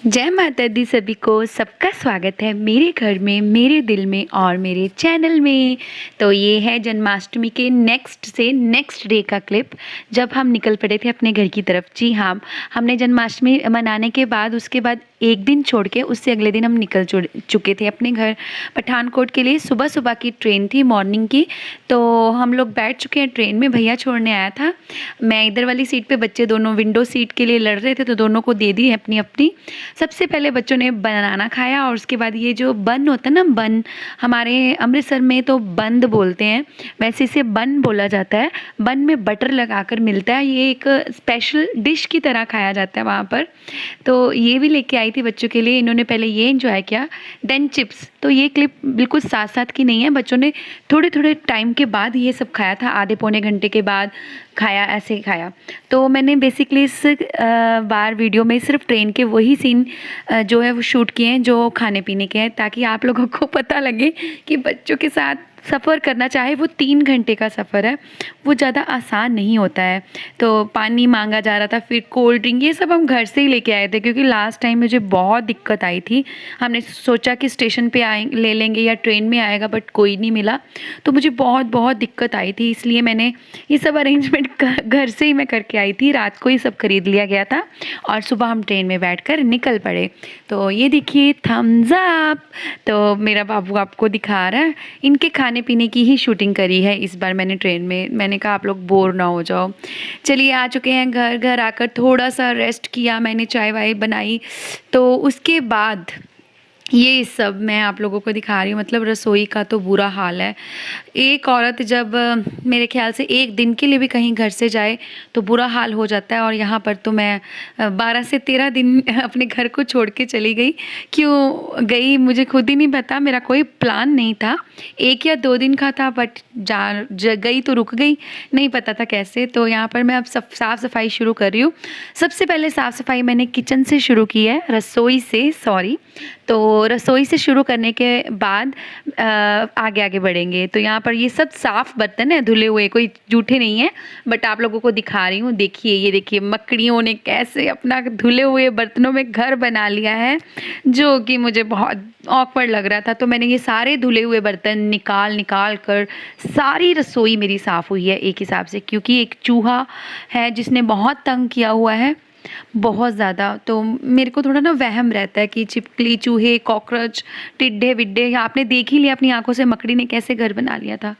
जय माता दी सभी को। सबका स्वागत है मेरे घर में, मेरे दिल में और मेरे चैनल में। तो ये है जन्माष्टमी के नेक्स्ट डे का क्लिप, जब हम निकल पड़े थे अपने घर की तरफ। जी हाँ, हमने जन्माष्टमी मनाने के बाद उसके बाद एक दिन छोड़ के उससे अगले दिन हम निकल चुके थे अपने घर पठानकोट के लिए। सुबह सुबह की ट्रेन थी, मॉर्निंग की। तो हम लोग बैठ चुके हैं ट्रेन में। भैया छोड़ने आया था। मैं इधर वाली सीट पे, बच्चे दोनों विंडो सीट के लिए लड़ रहे थे, तो दोनों को दे दी अपनी अपनी। सबसे पहले बच्चों ने बनाना खाया और उसके बाद ये जो बन होता है ना, बन हमारे अमृतसर में तो बंद बोलते हैं, वैसे इसे बन बोला जाता है। बन में बटर लगाकर मिलता है, ये एक स्पेशल डिश की तरह खाया जाता है वहाँ पर। तो ये भी लेके आई थी बच्चों के लिए। इन्होंने पहले ये एंजॉय किया, देन चिप्स। तो ये क्लिप बिल्कुल साथ साथ की नहीं है, बच्चों ने थोड़े थोड़े टाइम के बाद ये सब खाया था, आधे पौने घंटे के बाद खाया, ऐसे ही खाया। तो मैंने बेसिकली इस बार वीडियो में सिर्फ ट्रेन के वही सीन जो है वो शूट किए हैं जो खाने पीने के हैं, ताकि आप लोगों को पता लगे कि बच्चों के साथ सफ़र करना, चाहे वो 3 घंटे का सफ़र है, वो ज़्यादा आसान नहीं होता है। तो पानी मांगा जा रहा था, फिर कोल्ड ड्रिंक, ये सब हम घर से ही लेके आए थे, क्योंकि लास्ट टाइम मुझे बहुत दिक्कत आई थी। हमने सोचा कि स्टेशन पे ले लेंगे या ट्रेन में आएगा, बट कोई नहीं मिला, तो मुझे बहुत बहुत दिक्कत आई थी। इसलिए मैंने ये सब अरेंजमेंट घर से ही मैं करके आई थी। रात को ही सब खरीद लिया गया था और सुबह हम ट्रेन में बैठकर निकल पड़े। तो ये देखिए थम्स अप, तो मेरा बाबू आपको दिखा रहा है। इनके खाने पीने की ही शूटिंग करी है इस बार मैंने ट्रेन में। मैंने कहा आप लोग बोर ना हो जाओ। चलिए आ चुके हैं घर आकर थोड़ा सा रेस्ट किया, मैंने चाय वाय बनाई। तो उसके बाद ये सब मैं आप लोगों को दिखा रही हूँ। मतलब रसोई का तो बुरा हाल है। एक औरत जब मेरे ख्याल से एक दिन के लिए भी कहीं घर से जाए तो बुरा हाल हो जाता है। और यहाँ पर तो मैं 12 से 13 दिन अपने घर को छोड़ के चली गई। क्यों गई मुझे खुद ही नहीं पता, मेरा कोई प्लान नहीं था। 1 या 2 दिन का था, बट गई तो रुक गई, नहीं पता था कैसे। तो यहाँ पर मैं अब साफ़ सफाई शुरू कर रही हूँ। सबसे पहले साफ़ सफाई मैंने किचन से शुरू की है, रसोई से, सॉरी। तो रसोई से शुरू करने के बाद आगे आगे बढ़ेंगे। तो यहाँ पर ये सब साफ़ बर्तन है, धुले हुए, कोई जूठे नहीं है, बट आप लोगों को दिखा रही हूँ। देखिए, ये देखिए मकड़ियों ने कैसे अपना धुले हुए बर्तनों में घर बना लिया है, जो कि मुझे बहुत ऑकवर्ड लग रहा था। तो मैंने ये सारे धुले हुए बर्तन निकाल कर सारी रसोई मेरी साफ़ हुई है एक हिसाब से, क्योंकि एक चूहा है जिसने बहुत तंग किया हुआ है, बहुत ज़्यादा। तो मेरे को थोड़ा ना वहम रहता है कि छिपकली, चूहे, कॉकरोच, टिड्डे विड्डे, आपने देख ही लिया अपनी आंखों से मकड़ी ने कैसे घर बना लिया था।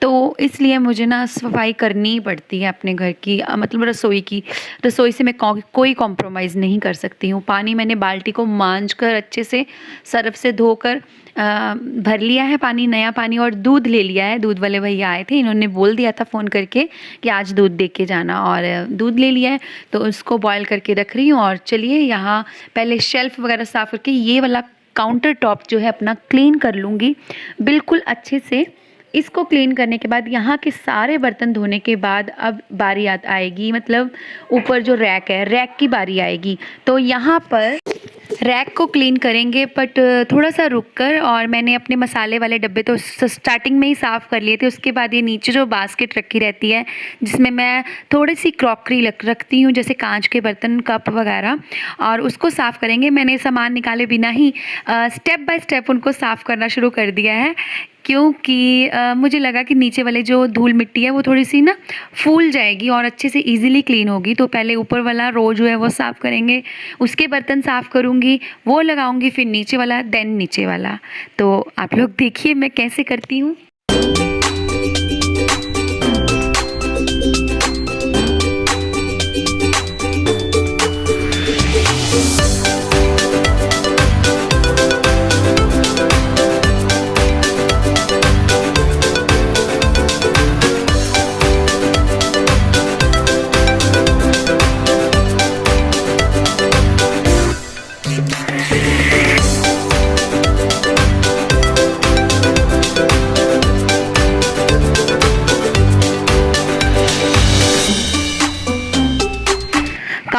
तो इसलिए मुझे ना सफाई करनी ही पड़ती है अपने घर की, मतलब रसोई की। रसोई से मैं कोई कॉम्प्रोमाइज़ नहीं कर सकती हूँ। पानी मैंने बाल्टी को मांज कर अच्छे से सर्फ से धोकर भर लिया है पानी, नया पानी। और दूध ले लिया है, दूध वाले भैया आए थे, इन्होंने बोल दिया था फ़ोन करके कि आज दूध दे के जाना, और दूध ले लिया है। तो उसको बॉयल करके रख रही हूँ। और चलिए यहाँ पहले शेल्फ़ वगैरह साफ़ करके ये वाला काउंटर टॉप जो है अपना क्लीन कर लूँगी बिल्कुल अच्छे से। इसको क्लीन करने के बाद यहाँ के सारे बर्तन धोने के बाद अब बारी आएगी, मतलब ऊपर जो रैक है, रैक की बारी आएगी। तो यहाँ पर रैक को क्लीन करेंगे, बट थोड़ा सा रुक कर। और मैंने अपने मसाले वाले डब्बे तो स्टार्टिंग में ही साफ़ कर लिए थे। उसके बाद ये नीचे जो बास्केट रखी रहती है, जिसमें मैं थोड़ी सी क्रॉकरी रखती हूँ, जैसे कांच के बर्तन, कप वगैरह, और उसको साफ़ करेंगे। मैंने सामान निकाले बिना ही स्टेप बाय स्टेप उनको साफ़ करना शुरू कर दिया है, क्योंकि मुझे लगा कि नीचे वाले जो धूल मिट्टी है वो थोड़ी सी ना फूल जाएगी और अच्छे से इजीली क्लीन होगी। तो पहले ऊपर वाला रो जो है वो साफ़ करेंगे, उसके बर्तन साफ़ करूँगी, वो लगाऊंगी, फिर नीचे वाला, देन नीचे वाला। तो आप लोग देखिए मैं कैसे करती हूँ।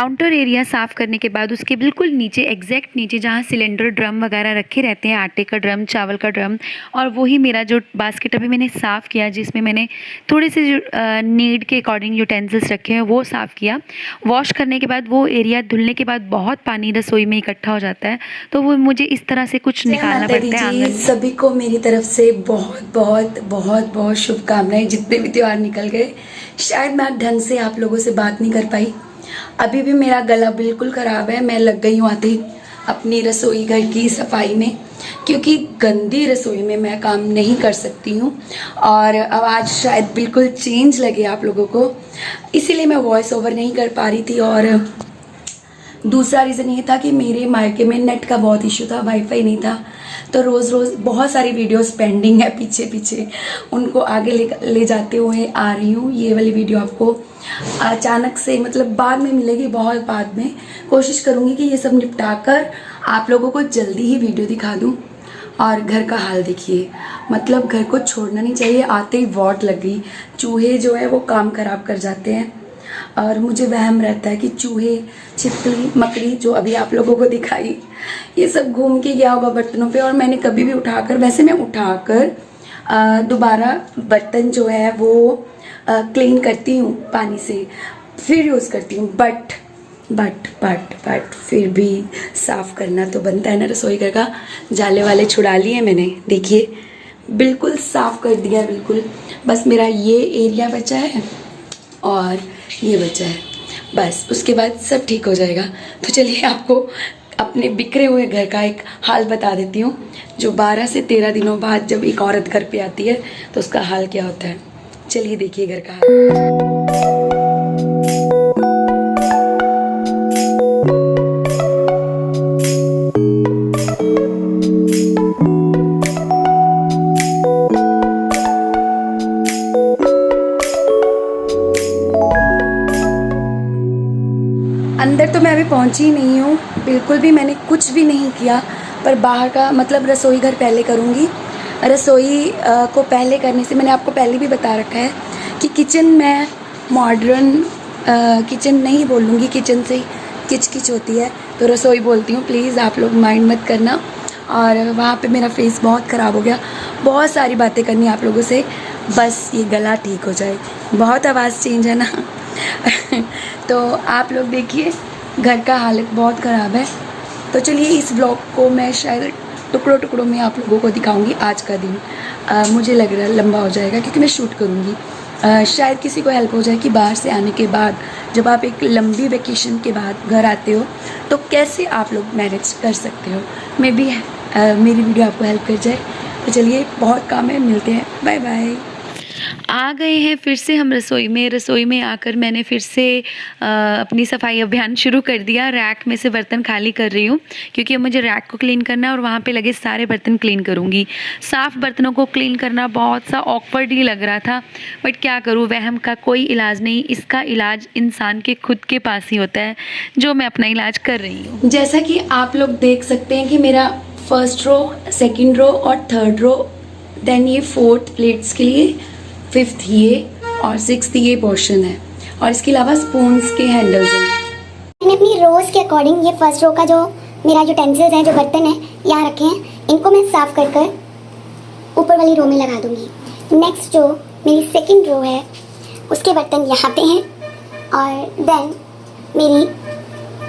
काउंटर एरिया साफ़ करने के बाद उसके बिल्कुल नीचे एग्जैक्ट नीचे जहाँ सिलेंडर ड्रम वगैरह रखे रहते हैं, आटे का ड्रम, चावल का ड्रम, और वही मेरा जो बास्केट अभी मैंने साफ़ किया जिसमें मैंने थोड़े से जो नीड के अकॉर्डिंग यूटेंसिल्स रखे हैं वो साफ़ किया। वॉश करने के बाद वो एरिया धुलने के बाद बहुत पानी रसोई में इकट्ठा हो जाता है, तो वो मुझे इस तरह से कुछ निकालना पड़ता है आंगन में। सभी को मेरी तरफ से बहुत बहुत बहुत बहुत शुभकामनाएं। जितने भी त्योहार निकल गए, शायद मैं ढंग से आप लोगों से बात नहीं कर पाई। अभी भी मेरा गला बिल्कुल ख़राब है। मैं लग गई हूँ आते ही अपनी रसोई घर की सफाई में, क्योंकि गंदी रसोई में मैं काम नहीं कर सकती हूँ और आवाज़ शायद बिल्कुल चेंज लगे आप लोगों को, इसीलिए मैं वॉइस ओवर नहीं कर पा रही थी। और दूसरा रीज़न ये था कि मेरे मायके में नेट का बहुत इशू था, वाईफाई नहीं था, तो रोज़ रोज़ बहुत सारी वीडियोस पेंडिंग है पीछे पीछे, उनको आगे ले जाते हुए आ रही हूँ। ये वाली वीडियो आपको अचानक से मतलब बाद में मिलेगी, बहुत बाद में। कोशिश करूँगी कि ये सब निपटा कर आप लोगों को जल्दी ही वीडियो दिखा दूँ। और घर का हाल देखिए, मतलब घर को छोड़ना नहीं चाहिए। आते ही वॉट लग गई। चूहे जो है वो काम खराब कर जाते हैं और मुझे वहम रहता है कि चूहे, छिपकली, मकड़ी जो अभी आप लोगों को दिखाई, ये सब घूम के गया होगा बर्तनों पे। और मैंने कभी भी उठाकर, वैसे मैं उठाकर दोबारा बर्तन जो है वो क्लीन करती हूँ पानी से, फिर यूज़ करती हूँ। बट फिर भी साफ़ करना तो बनता है ना रसोई घर का। जाले वाले छुड़ा लिए मैंने, देखिए बिल्कुल साफ़ कर दिया बिल्कुल। बस मेरा ये एरिया बचा है और ये बचा है, बस उसके बाद सब ठीक हो जाएगा। तो चलिए आपको अपने बिखरे हुए घर का एक हाल बता देती हूँ, जो 12 से 13 दिनों बाद जब एक औरत घर पे आती है तो उसका हाल क्या होता है। चलिए देखिए घर का हाल। अंदर तो मैं अभी पहुंची ही नहीं हूँ, बिल्कुल भी मैंने कुछ भी नहीं किया। पर बाहर का मतलब रसोई घर पहले करूँगी। रसोई को पहले करने से मैंने आपको पहले भी बता रखा है कि किचन में मॉडर्न किचन नहीं बोलूँगी, किचन से किच होती है तो रसोई बोलती हूँ। प्लीज़ आप लोग माइंड मत करना। और वहाँ पे मेरा फेस बहुत ख़राब हो गया, बहुत सारी बातें करनी आप लोगों से, बस ये गला ठीक हो जाए। बहुत आवाज़ चेंज है ना तो आप लोग देखिए घर का हालत बहुत ख़राब है। तो चलिए इस ब्लॉग को मैं शायद टुकड़ों टुकड़ों में आप लोगों को दिखाऊंगी। आज का दिन मुझे लग रहा है लंबा हो जाएगा क्योंकि मैं शूट करूंगी। शायद किसी को हेल्प हो जाए कि बाहर से आने के बाद जब आप एक लंबी वेकेशन के बाद घर आते हो तो कैसे आप लोग मैनेज कर सकते हो। मे बी मेरी वीडियो आपको हेल्प कर जाए। तो चलिए बहुत काम है, मिलते हैं, बाय बाय। आ गए हैं फिर से हम रसोई में आकर मैंने फिर से अपनी सफाई अभियान शुरू कर दिया। रैक में से बर्तन खाली कर रही हूँ क्योंकि अब मुझे रैक को क्लीन करना है और वहाँ पे लगे सारे बर्तन क्लीन करूँगी। साफ़ बर्तनों को क्लीन करना बहुत सा ऑकवर्ड ही लग रहा था, बट क्या करूँ, वहम का कोई इलाज नहीं। इसका इलाज इंसान के खुद के पास ही होता है, जो मैं अपना इलाज कर रही हूँ। जैसा कि आप लोग देख सकते हैं कि मेरा फर्स्ट रो, सेकेंड रो और थर्ड रो, देन ये 4th प्लेट्स के लिए, 5th ये और 6th ये पोर्शन है और इसके अलावा स्पून्स के हैंडल्स हैं। मैंने अपनी रोज़ के अकॉर्डिंग ये फर्स्ट रो का जो मेरा यूटेंसिल्स हैं, जो बर्तन हैं यहाँ रखे हैं, इनको मैं साफ़ कर कर ऊपर वाली रो में लगा दूँगी। नेक्स्ट जो मेरी सेकंड रो है उसके बर्तन यहाँ पे हैं और देन मेरी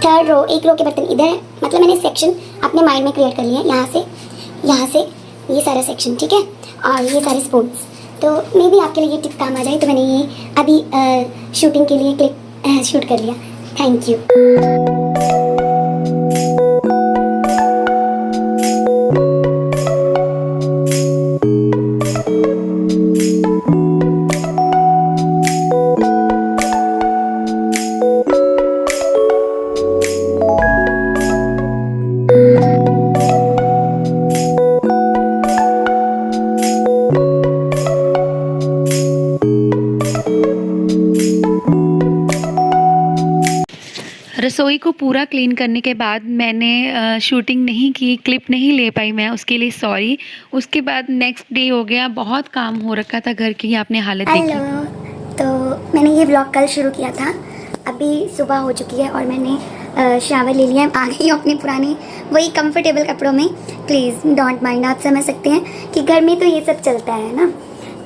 थर्ड रो, एक रो के बर्तन इधर है। मतलब मैंने सेक्शन अपने माइंड में क्रिएट कर लिया है, यहाँ से ये सारा सेक्शन, ठीक है, और ये सारे स्पून्स। तो मे भी आपके लिए ये टिप काम आ जाए, तो मैंने ये अभी शूटिंग के लिए क्लिप शूट कर लिया। Thank you. रसोई को पूरा क्लीन करने के बाद मैंने शूटिंग नहीं की, क्लिप नहीं ले पाई मैं, उसके लिए सॉरी। उसके बाद नेक्स्ट डे हो गया, बहुत काम हो रखा था घर की, आपने हालत देखी। हेलो, तो मैंने ये ब्लॉग कल शुरू किया था अभी सुबह हो चुकी है और मैंने शावर ले लिया है। आ गई हूँ अपने पुराने वही कंफर्टेबल कपड़ों में। प्लीज़ डोंट माइंड, आप समझ सकते हैं कि घर में तो ये सब चलता है ना।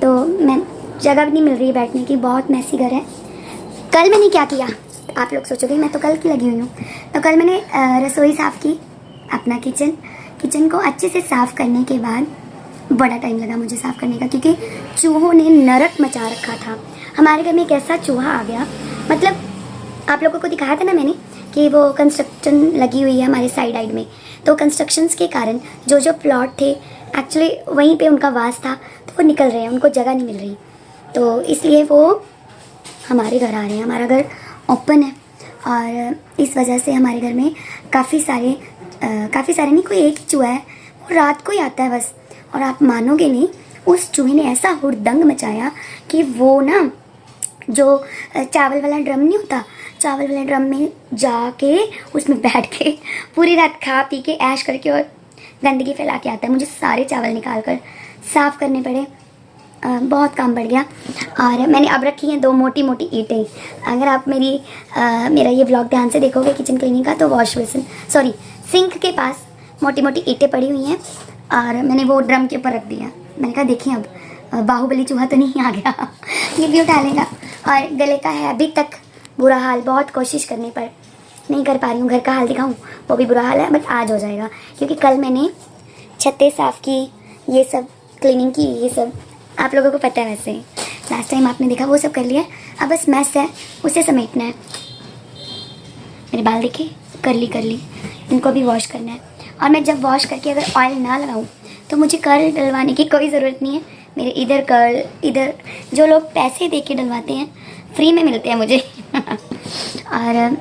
तो मैं जगह भी नहीं मिल रही है बैठने की, बहुत मैसी घर है। कल मैंने क्या किया, आप लोग सोचोगे मैं तो कल की लगी हुई हूँ। तो कल मैंने रसोई साफ़ की, अपना किचन को अच्छे से साफ़ करने के बाद बड़ा टाइम लगा मुझे साफ़ करने का, क्योंकि चूहों ने नरक मचा रखा था। हमारे घर में एक ऐसा चूहा आ गया, मतलब आप लोगों को दिखाया था ना मैंने कि वो कंस्ट्रक्शन लगी हुई है हमारे साइड में। तो कंस्ट्रक्शंस के कारण जो प्लॉट थे एक्चुअली वहीं पे उनका वास था, तो वो निकल रहे हैं, उनको जगह नहीं मिल रही, तो इसलिए वो हमारे घर आ रहे हैं। हमारा घर ओपन है और इस वजह से हमारे घर में काफ़ी सारे नहीं, कोई एक चूहा है, वो रात को ही आता है बस। और आप मानोगे नहीं, उस चूहे ने ऐसा हुड़दंग मचाया कि वो ना जो चावल वाला ड्रम नहीं होता, चावल वाले ड्रम में जाके उसमें बैठ के पूरी रात खा पी के ऐश करके और गंदगी फैला के आता है। मुझे सारे चावल निकाल कर साफ़ करने पड़े, बहुत काम बढ़ गया। और मैंने अब रखी हैं 2 मोटी मोटी ईंटें। अगर आप मेरा ये व्लॉग ध्यान से देखोगे किचन क्लीनिंग का, तो वॉश बेसिन सिंक के पास मोटी मोटी ईंटें पड़ी हुई हैं और मैंने वो ड्रम के ऊपर रख दिया। मैंने कहा देखिए अब बाहुबली चूहा तो नहीं आ गया, ये भी उठा लेगा। और गले का है अभी तक बुरा हाल, बहुत कोशिश करने पर नहीं कर पा रही हूँ। घर का हाल दिखाऊँ वो भी बुरा हाल है, बट आज हो जाएगा, क्योंकि कल मैंने छतें साफ़ की, ये सब क्लीनिंग की, ये सब आप लोगों को पता है। वैसे लास्ट टाइम आपने देखा, वो सब कर लिया। अब बस मैस है, उसे समेटना है। मेरे बाल देखे, कर ली, इनको भी वॉश करना है। और मैं जब वॉश करके अगर ऑयल ना लगाऊँ तो मुझे कर्ल डलवाने की कोई ज़रूरत नहीं है। मेरे इधर कर्ल, इधर जो लोग पैसे दे के डलवाते हैं फ्री में मिलते हैं मुझे। और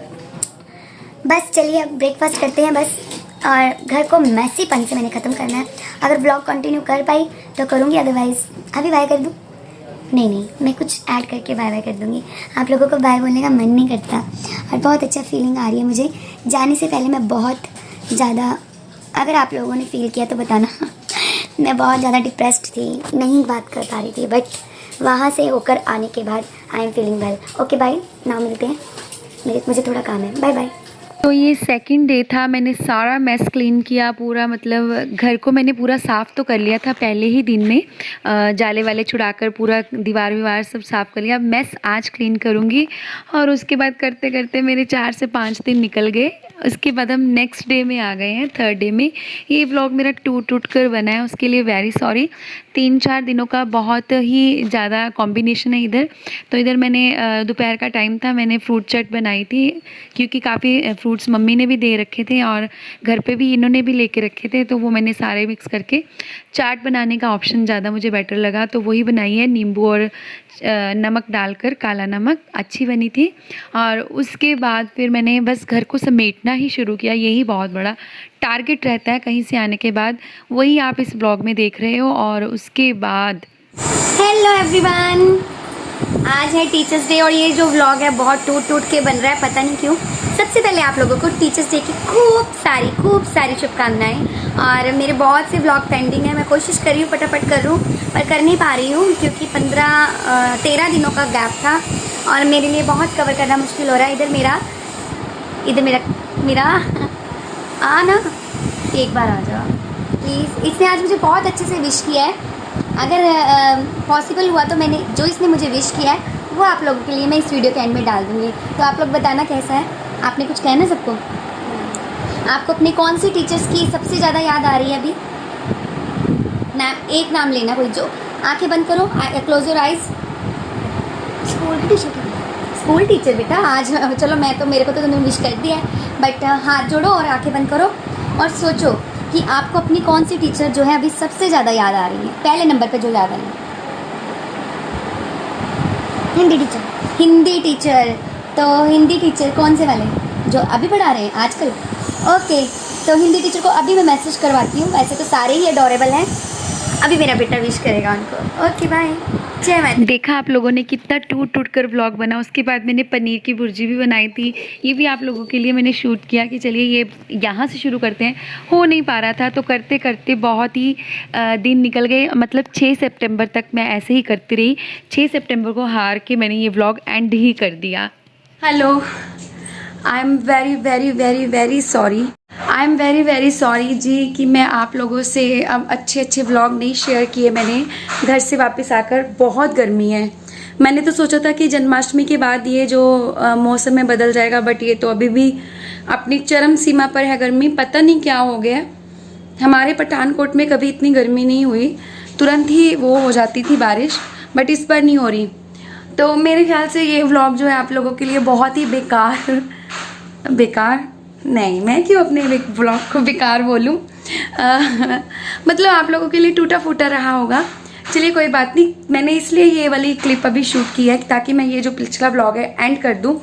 बस चलिए अब ब्रेकफास्ट करते हैं बस। और घर को मैसीपन से मैंने ख़त्म करना है। अगर ब्लॉग कंटिन्यू कर पाई तो करूँगी, अदरवाइज़ अभी बाय कर दूँ। नहीं, मैं कुछ ऐड करके बाय कर दूँगी। आप लोगों को बाय बोलने का मन नहीं करता और बहुत अच्छा फीलिंग आ रही है मुझे। जाने से पहले मैं बहुत ज़्यादा, अगर आप लोगों ने फील किया तो बताना, मैं बहुत ज़्यादा डिप्रेस्ड थी, नहीं बात कर पा रही थी, बट वहाँ से होकर आने के बाद I am feeling well. Okay bye, ना मिलते हैं, मुझे थोड़ा काम है, बाय बाय। तो ये सेकंड डे था, मैंने सारा मेस क्लीन किया पूरा, मतलब घर को मैंने पूरा साफ़ तो कर लिया था पहले ही दिन में, जाले वाले छुड़ाकर पूरा दीवार सब साफ़ कर लिया। मेस आज क्लीन करूँगी और उसके बाद करते करते मेरे 4 से 5 दिन निकल गए। उसके बाद हम नेक्स्ट डे में आ गए हैं, 3rd डे में। ये व्लॉग मेरा टूट कर बना है, उसके लिए वेरी सॉरी। 3-4 दिनों का बहुत ही ज़्यादा कॉम्बिनेशन है इधर। तो इधर मैंने दोपहर का टाइम था, मैंने फ्रूट चाट बनाई थी, क्योंकि काफ़ी फ्रूट्स मम्मी ने भी दे रखे थे और घर पे भी इन्होंने भी लेके रखे थे, तो वो मैंने सारे मिक्स करके चाट बनाने का ऑप्शन ज़्यादा मुझे बेटर लगा, तो वही बनाई है, नींबू और नमक डालकर, काला नमक, अच्छी बनी थी। और उसके बाद फिर मैंने बस घर को समेटना ही शुरू किया। यही बहुत बड़ा टारगेट रहता है कहीं से आने के बाद, वही आप इस ब्लॉग में देख रहे हो। और उसके बाद हेलो एवरीवन, आज है टीचर्स डे और ये जो व्लॉग है बहुत टूट के बन रहा है, पता नहीं क्यों। सबसे पहले आप लोगों को टीचर्स डे की खूब सारी शुभकामनाएं। और मेरे बहुत से व्लॉग पेंडिंग है, मैं कोशिश कर रही हूँ फटाफट करूँ, पर कर नहीं पा रही हूँ, क्योंकि 13 दिनों का गैप था और मेरे लिए बहुत कवर करना मुश्किल हो रहा है। इधर मेरा आ ना, एक बार आ जाओ प्लीज़। इसने आज मुझे बहुत अच्छे से विश किया है। अगर पॉसिबल हुआ तो मैंने जो इसने मुझे विश किया है वो आप लोगों के लिए मैं इस वीडियो के एंड में डाल दूँगी, तो आप लोग बताना कैसा है। आपने कुछ कहना सबको? आपको अपने कौन से टीचर्स की सबसे ज़्यादा याद आ रही है अभी? एक नाम लेना कोई, जो आंखें बंद करो, close your eyes. School teacher बेटा आज, चलो मैं तो, मेरे को तो तुमने विश कर दिया है, बट हाथ जोड़ो और आंखें बंद करो और सोचो कि आपको अपनी कौन सी टीचर जो है अभी सबसे ज़्यादा याद आ रही है, पहले नंबर पे जो याद आ रही है। हिंदी टीचर। तो हिंदी टीचर कौन से वाले, जो अभी पढ़ा रहे हैं आजकल? ओके, तो हिंदी टीचर को अभी मैं मैसेज करवाती हूँ। वैसे तो सारे ही अडोरेबल हैं, अभी मेरा बेटा विश करेगा उनको। ओके बाय, जय माता। देखा आप लोगों ने कितना टूट कर व्लॉग बना। उसके बाद मैंने पनीर की भुर्जी भी बनाई थी, ये भी आप लोगों के लिए मैंने शूट किया कि चलिए ये यहाँ से शुरू करते हैं। हो नहीं पा रहा था, तो करते करते बहुत ही दिन निकल गए, मतलब 6 सितंबर तक मैं ऐसे ही करती रही। 6 सितंबर को हार के मैंने ये व्लॉग एंड ही कर दिया। Hello, I am very very very very sorry. I am very very sorry जी कि मैं आप लोगों से अब अच्छे अच्छे व्लॉग नहीं शेयर किए मैंने घर से वापस आकर। बहुत गर्मी है। मैंने तो सोचा था कि जन्माष्टमी के बाद ये जो मौसम में बदल जाएगा, बट ये तो अभी भी अपनी चरम सीमा पर है गर्मी। पता नहीं क्या हो गया। हमारे पठानकोट में कभी इतनी गर्मी नहीं हुई, तुरंत ही वो हो जाती थी बारिश, बट इस बार नहीं हो रही। तो मेरे ख्याल से ये व्लॉग जो है आप लोगों के लिए बहुत ही बेकार नहीं, मैं क्यों अपने व्लॉग को बेकार बोलूं। मतलब आप लोगों के लिए टूटा फूटा रहा होगा। चलिए कोई बात नहीं, मैंने इसलिए ये वाली क्लिप अभी शूट की है ताकि मैं ये जो पिछला व्लॉग है एंड कर दूं।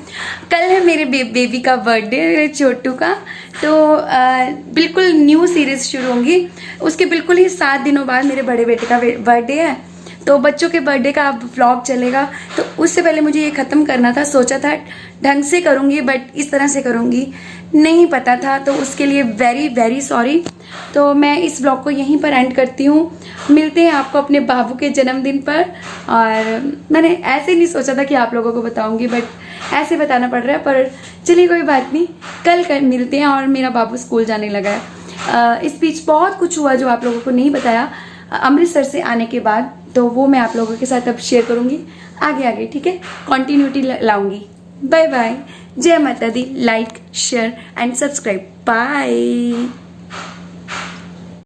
कल है मेरे बेबी का बर्थडे, मेरे छोटू का। तो बिल्कुल न्यू सीरीज़ शुरू होंगी। उसके बिल्कुल ही 7 दिनों बाद मेरे बड़े बेटे का बर्थडे है, तो बच्चों के बर्थडे का अब व्लॉग चलेगा। तो उससे पहले मुझे ये ख़त्म करना था। सोचा था ढंग से करूँगी, बट इस तरह से करूँगी नहीं पता था, तो उसके लिए वेरी वेरी सॉरी। तो मैं इस व्लॉग को यहीं पर एंड करती हूँ। मिलते हैं आपको अपने बाबू के जन्मदिन पर। और मैंने ऐसे नहीं सोचा था कि आप लोगों को बताऊँगी, बट ऐसे बताना पड़ रहा है। पर चलिए कोई बात नहीं, कल मिलते हैं। और मेरा बाबू स्कूल जाने लगा है। इस बीच बहुत कुछ हुआ जो आप लोगों को नहीं बताया अमृतसर से आने के बाद, तो वो मैं आप लोगों के साथ अब शेयर करूँगी आगे, ठीक है। कॉन्टिन्यूटी लाऊंगी। बाय बाय, जय माता दी। Like share and subscribe. Bye.